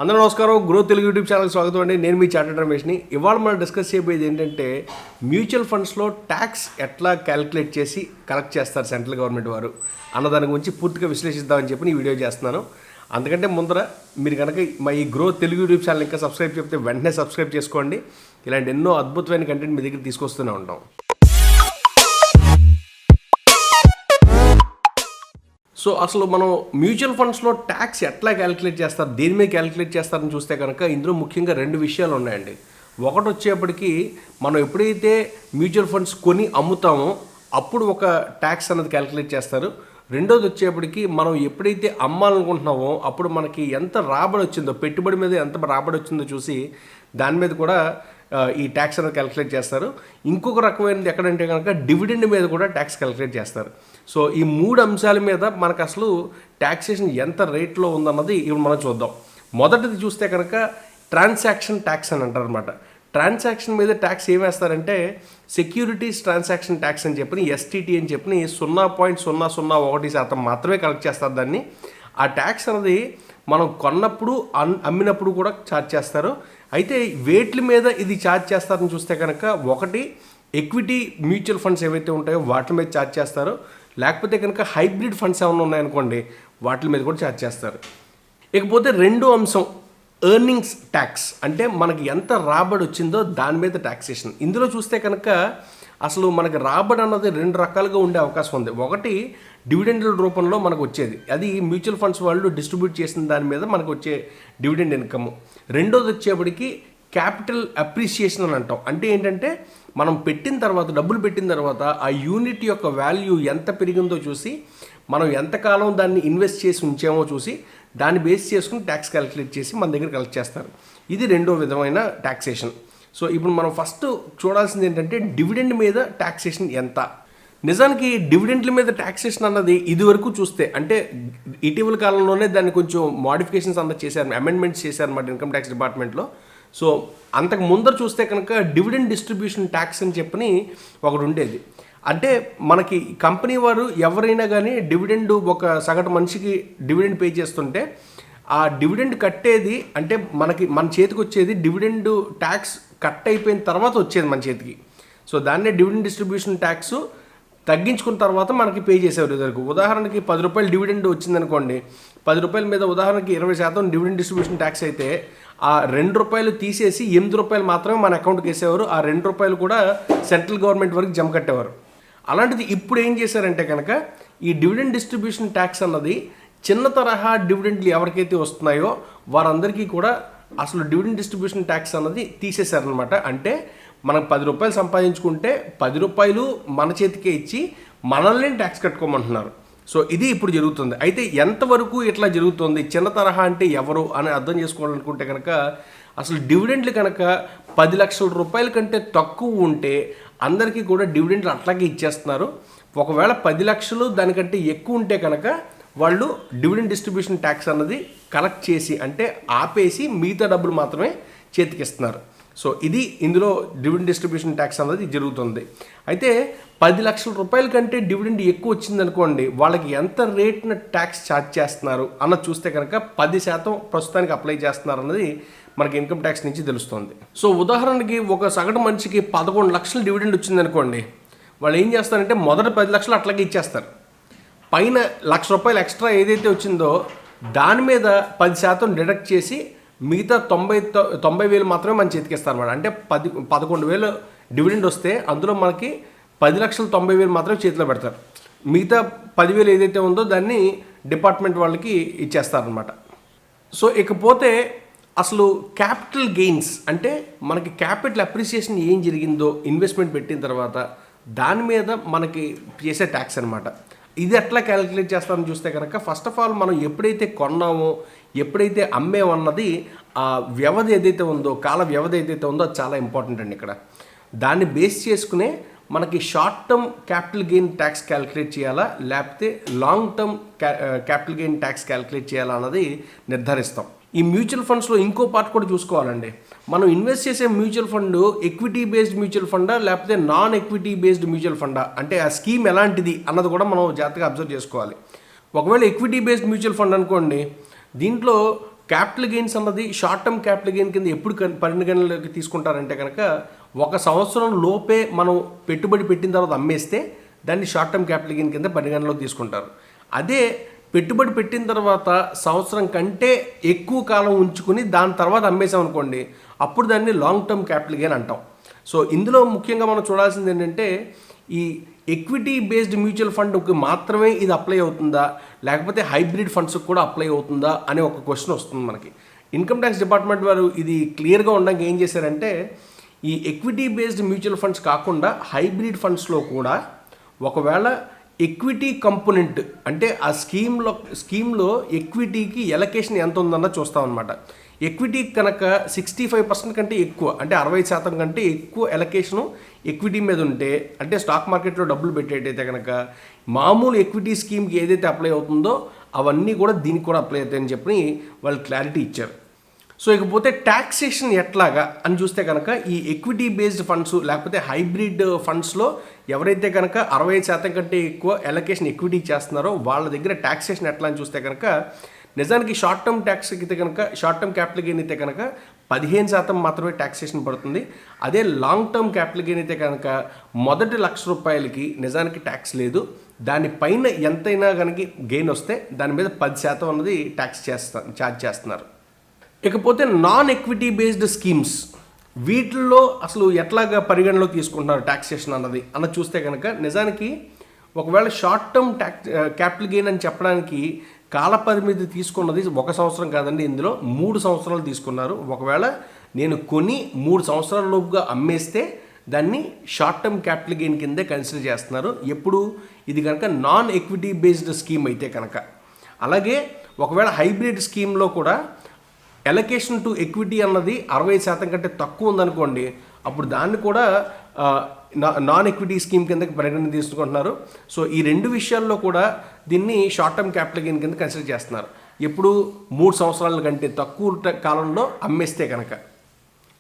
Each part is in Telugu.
అందరూ నమస్కారం. గ్రో తెలుగు యూట్యూబ్ ఛానల్కి స్వాగతం అండి. నేను మీ చార్టెడ్ రమేష్ని. ఇవాళ మనం డిస్కస్ చేయబోయేది ఏంటంటే మ్యూచువల్ ఫండ్స్లో ట్యాక్స్ ఎట్లా క్యాలిక్యులేట్ చేసి కలెక్ట్ చేస్తారు సెంట్రల్ గవర్నమెంట్ వారు అన్న దాని గురించి పూర్తిగా విశ్లేషిద్దామని చెప్పి ఈ వీడియో చేస్తున్నాను. అందుకంటే ముందర మీరు కనుక మా ఈ గ్రో తెలుగు యూట్యూబ్ ఛానల్ ఇంకా సబ్స్క్రైబ్ చెప్తే వెంటనే సబ్స్క్రైబ్ చేసుకోండి. ఇలాంటి ఎన్నో అద్భుతమైన కంటెంట్ మీ దగ్గర తీసుకొస్తూనే ఉంటాం. సో అసలు మనం మ్యూచువల్ ఫండ్స్లో ట్యాక్స్ ఎట్లా క్యాలిక్యులేట్ చేస్తారు, దేని మీద క్యాలిక్యులేట్ చేస్తారని చూస్తే కనుక ఇందులో ముఖ్యంగా రెండు విషయాలు ఉన్నాయండి. ఒకటి వచ్చేప్పటికి మనం ఎప్పుడైతే మ్యూచువల్ ఫండ్స్ కొని అమ్ముతామో అప్పుడు ఒక ట్యాక్స్ అనేది క్యాలిక్యులేట్ చేస్తారు. రెండోది వచ్చేప్పటికి మనం ఎప్పుడైతే అమ్మాలనుకుంటున్నామో అప్పుడు మనకి ఎంత రాబడి వచ్చిందో, పెట్టుబడి మీద ఎంత రాబడి వచ్చిందో చూసి దాని మీద కూడా ఈ ట్యాక్స్ అనేది క్యాలిక్యులేట్ చేస్తారు. ఇంకొక రకమైనది ఎక్కడంటే కనుక డివిడెండ్ మీద కూడా ట్యాక్స్ క్యాలిక్యులేట్ చేస్తారు. సో ఈ మూడు అంశాల మీద మనకు అసలు ట్యాక్సేషన్ ఎంత రేట్లో ఉందన్నది ఇప్పుడు మనం చూద్దాం. మొదటిది చూస్తే కనుక ట్రాన్సాక్షన్ ట్యాక్స్ అని అంటారు అనమాట. ట్రాన్సాక్షన్ మీద ట్యాక్స్ ఏం వేస్తారంటే సెక్యూరిటీస్ ట్రాన్సాక్షన్ ట్యాక్స్ అని చెప్పి STT అని చెప్పి 0.001% మాత్రమే కలెక్ట్ చేస్తారు దాన్ని. ఆ ట్యాక్స్ అనేది మనం కొన్నప్పుడు అమ్మినప్పుడు కూడా ఛార్జ్ చేస్తారు. అయితే వేట్ల మీద ఇది ఛార్జ్ చేస్తారని చూస్తే కనుక ఒకటి ఎక్విటీ మ్యూచువల్ ఫండ్స్ ఏవైతే ఉంటాయో వాటి మీద ఛార్జ్ చేస్తారు. లేకపోతే కనుక హైబ్రిడ్ ఫండ్స్ ఏమైనా ఉన్నాయనుకోండి వాటి మీద కూడా ఛార్జ్ చేస్తారు. ఇకపోతే రెండో అంశం ఎర్నింగ్స్ ట్యాక్స్, అంటే మనకి ఎంత రాబడి వచ్చిందో దాని మీద ట్యాక్సేషన్. ఇందులో చూస్తే కనుక అసలు మనకి రాబడి అన్నది రెండు రకాలుగా ఉండే అవకాశం ఉంది. ఒకటి డివిడెండ్ల రూపంలో మనకు వచ్చేది, అది మ్యూచువల్ ఫండ్స్ వాళ్ళు డిస్ట్రిబ్యూట్ చేసిన దాని మీద మనకు వచ్చే డివిడెండ్ ఇన్కమ్. రెండోది వచ్చేప్పటికి క్యాపిటల్ అప్రిసియేషన్ అని అంటాం. అంటే ఏంటంటే మనం పెట్టిన తర్వాత, డబ్బులు పెట్టిన తర్వాత ఆ యూనిట్ యొక్క వాల్యూ ఎంత పెరిగిందో చూసి మనం ఎంతకాలం దాన్ని ఇన్వెస్ట్ చేసి ఉంచామో చూసి దాన్ని బేస్ చేసుకుని ట్యాక్స్ క్యాలిక్యులేట్ చేసి మన దగ్గర కలెక్ట్ చేస్తారు. ఇది రెండో విధమైన ట్యాక్సేషన్. సో ఇప్పుడు మనం ఫస్ట్ చూడాల్సింది ఏంటంటే డివిడెండ్ మీద ట్యాక్సేషన్ ఎంత. నిజానికి డివిడెండ్ల మీద ట్యాక్సేషన్ అన్నది ఇదివరకు చూస్తే, అంటే ఇటీవల కాలంలోనే దాన్ని కొంచెం మోడిఫికేషన్స్ అన్నది చేశారు, అమెండ్మెంట్స్ చేశారన్నమాట ఇన్కమ్ ట్యాక్స్ డిపార్ట్మెంట్లో. సో అంతకు ముందర చూస్తే కనుక డివిడెండ్ డిస్ట్రిబ్యూషన్ ట్యాక్స్ అని చెప్పని ఒకటి ఉండేది. అంటే మనకి కంపెనీ వారు ఎవరైనా కానీ డివిడెండ్ ఒక సగటు మనిషికి డివిడెండ్ పే చేస్తుంటే ఆ డివిడెండ్ కట్టేది, అంటే మన చేతికి వచ్చేది డివిడెండ్ ట్యాక్స్ కట్ అయిపోయిన తర్వాత వచ్చేది మన చేతికి. సో దాన్నే డివిడెండ్ డిస్ట్రిబ్యూషన్ ట్యాక్స్ తగ్గించుకున్న తర్వాత మనకి పే చేసేవారు ఇద్దరికి. ఉదాహరణకి 10 రూపాయలు డివిడెండ్ వచ్చిందనుకోండి, 10 రూపాయల మీద ఉదాహరణకి 20% డివిడెండ్ డిస్ట్రిబ్యూషన్ ట్యాక్స్ అయితే ఆ 2 రూపాయలు తీసేసి 8 రూపాయలు మాత్రమే మన అకౌంట్కి వేసేవారు. ఆ 2 రూపాయలు కూడా సెంట్రల్ గవర్నమెంట్ వరకు జమ కట్టేవారు. అలాంటిది ఇప్పుడు ఏం చేశారంటే కనుక ఈ డివిడెండ్ డిస్ట్రిబ్యూషన్ ట్యాక్స్ అన్నది చిన్న తరహా డివిడెండ్లు ఎవరికైతే వస్తున్నాయో వారందరికీ కూడా అసలు డివిడెండ్ డిస్ట్రిబ్యూషన్ ట్యాక్స్ అన్నది తీసేశారనమాట. అంటే మనం 10 రూపాయలు సంపాదించుకుంటే 10 రూపాయలు మన చేతికే ఇచ్చి మనల్ని ట్యాక్స్ కట్టుకోమంటున్నారు. సో ఇది ఇప్పుడు జరుగుతుంది. అయితే ఎంతవరకు ఇట్లా జరుగుతుంది, చిన్న తరహా అంటే ఎవరు అని అర్థం చేసుకోవాలనుకుంటే కనుక అసలు డివిడెండ్లు కనుక 10 లక్షల రూపాయల కంటే తక్కువ ఉంటే అందరికీ కూడా డివిడెండ్లు అట్లాగే ఇచ్చేస్తున్నారు. ఒకవేళ 10 లక్షలు దానికంటే ఎక్కువ ఉంటే కనుక వాళ్ళు డివిడెండ్ డిస్ట్రిబ్యూషన్ ట్యాక్స్ అన్నది కలెక్ట్ చేసి, అంటే ఆపేసి మిగతా డబ్బులు మాత్రమే చేతికిస్తున్నారు. సో ఇది ఇందులో డివిడెండ్ డిస్ట్రిబ్యూషన్ ట్యాక్స్ అన్నది జరుగుతుంది. అయితే 10 లక్షల రూపాయల కంటే డివిడెండ్ ఎక్కువ వచ్చిందనుకోండి, వాళ్ళకి ఎంత రేట్న ట్యాక్స్ ఛార్జ్ చేస్తున్నారు అన్నది చూస్తే కనుక 10% ప్రస్తుతానికి అప్లై చేస్తున్నారు అన్నది మనకి ఇన్కమ్ ట్యాక్స్ నుంచి తెలుస్తుంది. సో ఉదాహరణకి ఒక సగటు మనిషికి 11 లక్షల డివిడెండ్ వచ్చిందనుకోండి, వాళ్ళు ఏం చేస్తారంటే మొదటి 10 లక్షలు అట్లాగే ఇచ్చేస్తారు. పైన ₹1,00,000 ఎక్స్ట్రా ఏదైతే వచ్చిందో దాని మీద 10% డిడక్ట్ చేసి మిగతా 90,000 మాత్రమే మన చేతికిస్తారు అన్నమాట. అంటే 11,000 డివిడెండ్ వస్తే అందులో మనకి 10,90,000 మాత్రమే చేతిలో పెడతారు. మిగతా 10,000 ఏదైతే ఉందో దాన్ని డిపార్ట్మెంట్ వాళ్ళకి ఇచ్చేస్తారనమాట. సో ఇకపోతే అసలు క్యాపిటల్ గెయిన్స్, అంటే మనకి క్యాపిటల్ అప్రిసియేషన్ ఏం జరిగిందో ఇన్వెస్ట్మెంట్ పెట్టిన తర్వాత దాని మీద మనకి చేసే ట్యాక్స్ అనమాట. ఇది ఎట్లా క్యాలిక్యులేట్ చేస్తామని చూస్తే కనుక ఫస్ట్ ఆఫ్ ఆల్ మనం ఎప్పుడైతే కొన్నామో ఎప్పుడైతే అమ్మేమన్నది ఆ వ్యవధి ఏదైతే ఉందో, కాల వ్యవధి ఏదైతే ఉందో అది చాలా ఇంపార్టెంట్ అండి. ఇక్కడ దాన్ని బేస్ చేసుకునే మనకి short term capital gain tax calculate చేయాలా లేకపోతే long term capital gain tax calculate చేయాలా అన్నది నిర్ధారిస్తాం. ఈ మ్యూచువల్ ఫండ్స్లో ఇంకో పార్ట్ కూడా చూసుకోవాలండి. మనం ఇన్వెస్ట్ చేసే mutual fund equity based mutual ఫండా లేకపోతే నాన్ ఎక్విటీ బేస్డ్ మ్యూచువల్ ఫండా, అంటే ఆ స్కీమ్ ఎలాంటిది అన్నది కూడా మనం జాగ్రత్తగా అబ్జర్వ్ చేసుకోవాలి. ఒకవేళ ఎక్విటీ బేస్డ్ మ్యూచువల్ ఫండ్ అనుకోండి, దీంట్లో క్యాపిటల్ గెయిన్స్ అన్నది షార్ట్ టర్మ్ క్యాపిటల్ గెయిన్ కింద ఎప్పుడు పరిగణనలోకి తీసుకుంటారంటే కనుక 1 సంవత్సరం లోపే మనం పెట్టుబడి పెట్టిన తర్వాత అమ్మేస్తే దాన్ని షార్ట్ టర్మ్ క్యాపిటల్ గెయిన్ కింద పరిగణనలోకి తీసుకుంటారు. అదే పెట్టుబడి పెట్టిన తర్వాత సంవత్సరం కంటే ఎక్కువ కాలం ఉంచుకుని దాని తర్వాత అమ్మేసాం అనుకోండి, అప్పుడు దాన్ని లాంగ్ టర్మ్ క్యాపిటల్ గెయిన్ అంటాం. సో ఇందులో ముఖ్యంగా మనం చూడాల్సింది ఏంటంటే ఈ ఎక్విటీ బేస్డ్ మ్యూచువల్ ఫండ్కి మాత్రమే ఇది అప్లై అవుతుందా, లేకపోతే హైబ్రిడ్ ఫండ్స్కి కూడా అప్లై అవుతుందా అనే ఒక క్వశ్చన్ వస్తుంది మనకి. ఇన్కమ్ ట్యాక్స్ డిపార్ట్మెంట్ వారు ఇది క్లియర్గా ఉండడానికి ఏం చేశారంటే ఈ ఎక్విటీ బేస్డ్ మ్యూచువల్ ఫండ్స్ కాకుండా హైబ్రిడ్ ఫండ్స్లో కూడా ఒకవేళ ఎక్విటీ కంపోనెంట్ అంటే ఆ స్కీమ్లో ఎక్విటీకి ఎలకేషన్ ఎంత ఉందన్న చూస్తామన్నమాట. ఎక్విటీ కనుక 65% కంటే ఎక్కువ అంటే 60% కంటే ఎక్కువ ఎలకేషను ఎక్విటీ మీద ఉంటే, అంటే స్టాక్ మార్కెట్లో డబ్బులు పెట్టేటైతే కనుక మామూలు ఎక్విటీ స్కీమ్కి ఏదైతే అప్లై అవుతుందో అవన్నీ కూడా దీనికి కూడా అప్లై అవుతాయని చెప్పి వాళ్ళు క్లారిటీ ఇచ్చారు. సో ఇకపోతే ట్యాక్సేషన్ ఎట్లాగా అని చూస్తే కనుక ఈ ఎక్విటీ బేస్డ్ ఫండ్స్ లేకపోతే హైబ్రిడ్ ఫండ్స్లో ఎవరైతే కనుక 60% కంటే ఎక్కువ ఎలకేషన్ ఎక్విటీ చేస్తున్నారో వాళ్ళ దగ్గర ట్యాక్సేషన్ ఎట్లా అని చూస్తే కనుక నిజానికి షార్ట్ టర్మ్ ట్యాక్స్ అయితే కనుక షార్ట్ టర్మ్ క్యాపిటల్ గెయిన్ అయితే కనుక 15% మాత్రమే ట్యాక్సేషన్ పడుతుంది. అదే లాంగ్ టర్మ్ క్యాపిటల్ గెయిన్ అయితే కనుక మొదటి ₹1,00,000కి నిజానికి ట్యాక్స్ లేదు. దానిపైన ఎంతైనా కనుక గెయిన్ వస్తే దాని మీద 10% అన్నది ట్యాక్స్ ఛార్జ్ చేస్తున్నారు. ఇకపోతే నాన్ ఎక్విటీ బేస్డ్ స్కీమ్స్ వీటిల్లో అసలు ఎట్లాగా పరిగణలోకి తీసుకుంటున్నారు ట్యాక్సేషన్ అన్నది చూస్తే కనుక నిజానికి ఒకవేళ షార్ట్ టర్మ్ క్యాపిటల్ గెయిన్ అని చెప్పడానికి కాల పరిమితి తీసుకున్నది 1 సంవత్సరం కాదండి, ఇందులో 3 సంవత్సరాలు తీసుకున్నారు. ఒకవేళ నేను కొని 3 సంవత్సరాల లోపుగా అమ్మేస్తే దాన్ని షార్ట్ టర్మ్ క్యాపిటల్ గెయిన్ కిందే కన్సిడర్ చేస్తున్నారు. ఎప్పుడు ఇది కనుక నాన్ ఎక్విటీ బేస్డ్ స్కీమ్ అయితే కనుక. అలాగే ఒకవేళ హైబ్రిడ్ స్కీమ్లో కూడా ఎలకేషన్ టు ఎక్విటీ అన్నది 60% కంటే తక్కువ ఉందనుకోండి, అప్పుడు దాన్ని కూడా నాన్ ఎక్విటీ స్కీమ్ కిందకి పరిగణన తీసుకుంటున్నారు. సో ఈ 2 విషయాల్లో కూడా దీన్ని షార్ట్ టర్మ్ క్యాపిటల్ గెయిన్ కింద కన్సిడర్ చేస్తున్నారు. ఎప్పుడు 3 సంవత్సరాల కంటే తక్కువ కాలంలో అమ్మేస్తే కనుక.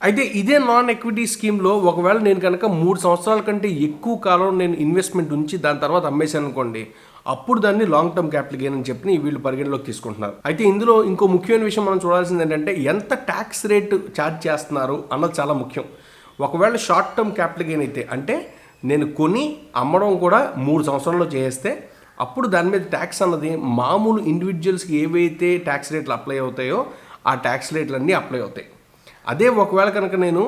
అయితే ఇదే నాన్ ఎక్విటీ స్కీమ్లో ఒకవేళ నేను కనుక 3 సంవత్సరాల కంటే ఎక్కువ కాలం నేను ఇన్వెస్ట్మెంట్ ఉంచి దాని తర్వాత అమ్మేశాను అనుకోండి, అప్పుడు దాన్ని లాంగ్ టర్మ్ క్యాపిటల్ గెయిన్ అని చెప్పి వీళ్ళు పరిగణలోకి తీసుకుంటున్నారు. అయితే ఇందులో ఇంకో ముఖ్యమైన విషయం మనం చూడాల్సింది ఏంటంటే ఎంత ట్యాక్స్ రేట్ ఛార్జ్ చేస్తున్నారు అన్నది చాలా ముఖ్యం. ఒకవేళ షార్ట్ టర్మ్ క్యాపిటల్ గెయిన్ అయితే అంటే నేను కొని అమ్మడం కూడా 3 సంవత్సరాల్లో చేస్తే అప్పుడు దాని మీద ట్యాక్స్ అన్నది మామూలు ఇండివిజువల్స్కి ఏవైతే ట్యాక్స్ రేట్లు అప్లై అవుతాయో ఆ ట్యాక్స్ రేట్లన్నీ అప్లై అవుతాయి. అదే ఒకవేళ కనుక నేను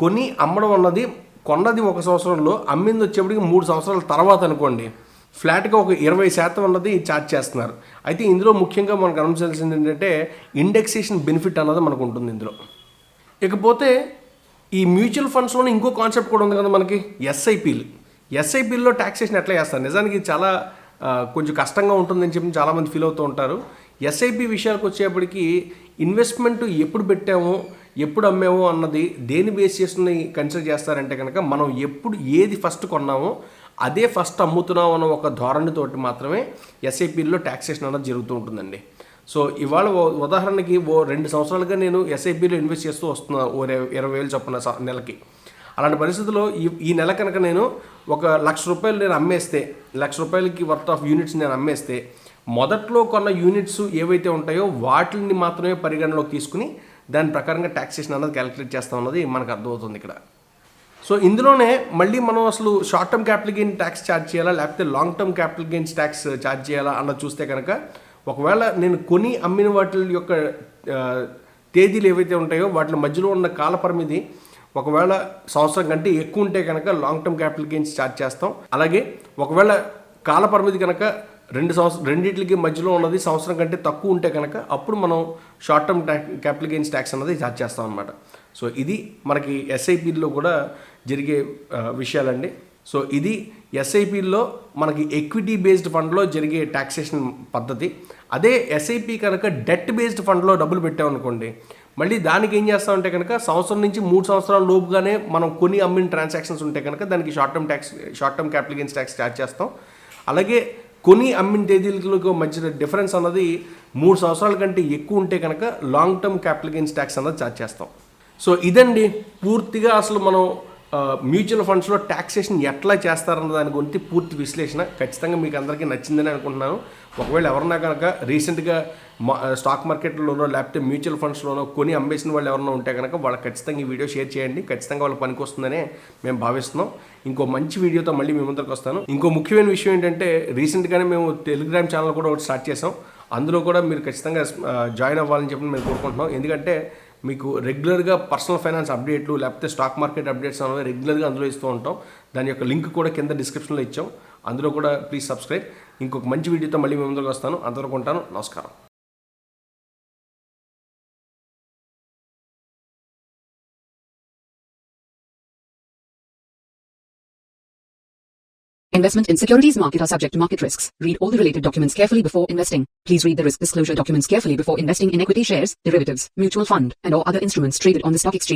కొని అమ్మడం అన్నది కొన్నది 1 సంవత్సరంలో అమ్మింది వచ్చేప్పటికి 3 సంవత్సరాల తర్వాత అనుకోండి, ఫ్లాట్గా ఒక 20% అన్నది ఛార్జ్ చేస్తున్నారు. అయితే ఇందులో ముఖ్యంగా మనకు గమనించాల్సింది ఏంటంటే ఇండెక్సేషన్ బెనిఫిట్ అన్నది మనకు ఉంటుంది ఇందులో. ఇకపోతే ఈ మ్యూచువల్ ఫండ్స్లోనే ఇంకో కాన్సెప్ట్ కూడా ఉంది కదా మనకి, ఎస్ఐపీల్లో ట్యాక్సేషన్ ఎట్లా చేస్తారు. నిజానికి చాలా కొంచెం కష్టంగా ఉంటుందని చెప్పి చాలామంది ఫీల్ అవుతూ ఉంటారు. ఎస్ఐపి విషయాలకు వచ్చేప్పటికి ఇన్వెస్ట్మెంట్ ఎప్పుడు పెట్టామో ఎప్పుడు అమ్మామో అన్నది దేని బేస్ చేసుకుని కన్సిడర్ చేస్తారంటే కనుక మనం ఎప్పుడు ఏది ఫస్ట్ కొన్నామో అదే ఫస్ట్ అమ్ముతున్నాం అన్న ఒక ధోరణితోటి మాత్రమే ఎస్ఐపీల్లో ట్యాక్సేషన్ అన్నది జరుగుతూ ఉంటుందండి. సో ఇవాళ ఉదాహరణకి 2 సంవత్సరాలుగా నేను ఎస్ఐపీలో ఇన్వెస్ట్ చేస్తూ వస్తున్నా 20,000 చొప్పున నెలకి. అలాంటి పరిస్థితుల్లో ఈ నెల కనుక నేను ఒక ₹1,00,000 నేను అమ్మేస్తే, ₹1,00,000కి వర్త్ ఆఫ్ యూనిట్స్ నేను అమ్మేస్తే మొదట్లో కొన్న యూనిట్స్ ఏవైతే ఉంటాయో వాటిని మాత్రమే పరిగణలోకి తీసుకుని దాని ప్రకారంగా ట్యాక్సేషన్ అన్నది క్యాలిక్యులేట్ చేస్తాం అన్నది మనకు అర్థమవుతుంది ఇక్కడ. సో ఇందులోనే మళ్ళీ మనం అసలు short term capital gain tax charge చేయాలా లేకపోతే long term capital gains tax charge చేయాలా అన్నది చూస్తే కనుక ఒకవేళ నేను కొని అమ్మిన వాటి యొక్క తేదీలు ఏవైతే ఉంటాయో వాటి మధ్యలో ఉన్న కాల పరిమితి ఒకవేళ సంవత్సరం కంటే ఎక్కువ ఉంటే కనుక long term capital gains charge చేస్తాం. అలాగే ఒకవేళ కాల పరిమితి కనుక రెండింటికి మధ్యలో ఉన్నది సంవత్సరం కంటే తక్కువ ఉంటే కనుక అప్పుడు మనం short term capital gains tax అన్నది ఛార్జ్ చేస్తాం అనమాట. సో ఇది మనకి ఎస్ఐపీలో కూడా జరిగే విషయాలండి. సో ఇది ఎస్ఐపీలో మనకి ఎక్విటీ బేస్డ్ ఫండ్లో జరిగే ట్యాక్సేషన్ పద్ధతి. అదే ఎస్ఐపి కనుక డెట్ బేస్డ్ ఫండ్లో డబ్బులు పెట్టామనుకోండి, మళ్ళీ దానికి ఏం చేస్తామంటే కనుక సంవత్సరం నుంచి 3 సంవత్సరాల లోపుగానే మనం కొని అమ్మిన ట్రాన్సాక్షన్స్ ఉంటే కనుక దానికి short term capital gains tax charge చేస్తాం. అలాగే కొని అమ్మిన తేదీలకు మధ్య డిఫరెన్స్ అన్నది 3 సంవత్సరాల కంటే ఎక్కువ ఉంటే కనుక long term capital gains tax అన్నది ఛార్జ్ చేస్తాం. సో ఇదండి పూర్తిగా అసలు మనం మ్యూచువల్ ఫండ్స్లో ట్యాక్సేషన్ ఎట్లా చేస్తారన్న దాని గురించి పూర్తి విశ్లేషణ ఖచ్చితంగా మీకు అందరికీ నచ్చిందని అనుకుంటున్నాను. ఒకవేళ ఎవరన్నా కనుక రీసెంట్గా స్టాక్ మార్కెట్లోనో లేకపోతే మ్యూచువల్ ఫండ్స్లోనో కొని అమ్మేసిన వాళ్ళు ఎవరన్నా ఉంటే కనుక వాళ్ళకి ఖచ్చితంగా ఈ వీడియో షేర్ చేయండి. ఖచ్చితంగా వాళ్ళకి పనికి వస్తుందనే మేము భావిస్తున్నాం. ఇంకో మంచి వీడియోతో మళ్ళీ మీ ముందరికి వస్తాను. ఇంకో ముఖ్యమైన విషయం ఏంటంటే రీసెంట్గానే మేము టెలిగ్రామ్ ఛానల్ కూడా ఒకటి స్టార్ట్ చేసాం. అందులో కూడా మీరు ఖచ్చితంగా జాయిన్ అవ్వాలని చెప్పి మేము కోరుకుంటున్నాం. ఎందుకంటే మీకు రెగ్యులర్గా పర్సనల్ ఫైనాన్స్ అప్డేట్లు లేకపోతే స్టాక్ మార్కెట్ అప్డేట్స్ అనేవి రెగ్యులర్గా అందులో ఇస్తూ ఉంటాం. దాని యొక్క లింక్ కూడా కింద డిస్క్రిప్షన్లో ఇచ్చాం. అందులో కూడా ప్లీజ్ సబ్స్క్రైబ్. ఇంకొక మంచి వీడియోతో మళ్ళీ మీ ముందుకు వస్తాను. అంతవరకు ఉంటాను. నమస్కారం. Investment in securities market are subject to market risks. Read all the related documents carefully before investing. Please read the risk disclosure documents carefully before investing in equity shares, derivatives, mutual fund, and or other instruments traded on the stock exchange.